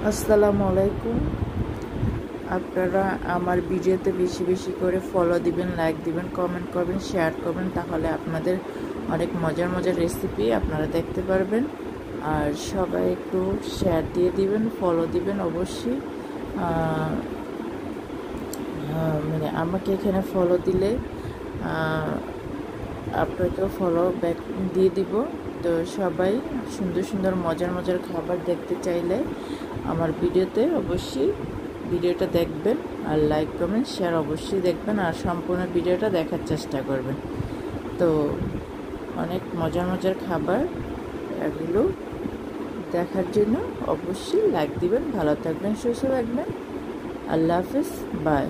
আসসালামু আলাইকুম। আপনারা আমার ভিডিওতে বেশি বেশি করে ফলো দিবেন, লাইক দিবেন, কমেন্ট করবেন, শেয়ার করবেন, তাহলে আপনাদের অনেক মজার মজার রেসিপি আপনারা দেখতে পারবেন। আর সবাই একটু শেয়ার দিয়ে দিবেন, ফলো দিবেন অবশ্যই। মানে আমাকে এখানে ফলো দিলে আপনাকেও ফলো ব্যাক দিয়ে দিব। তো সবাই সুন্দর সুন্দর মজার মজার খাবার দেখতে চাইলে আমার ভিডিওতে অবশ্যই ভিডিওটা দেখবেন, আর লাইক কমেন্ট শেয়ার অবশ্যই দেখবেন, আর সম্পূর্ণ ভিডিওটা দেখার চেষ্টা করবেন। তো অনেক মজার মজার খাবার, এগুলো দেখার জন্য অবশ্যই লাইক দিবেন। ভালো থাকবেন, সুস্থ থাকবেন। আল্লাহ হাফিজ, বাই।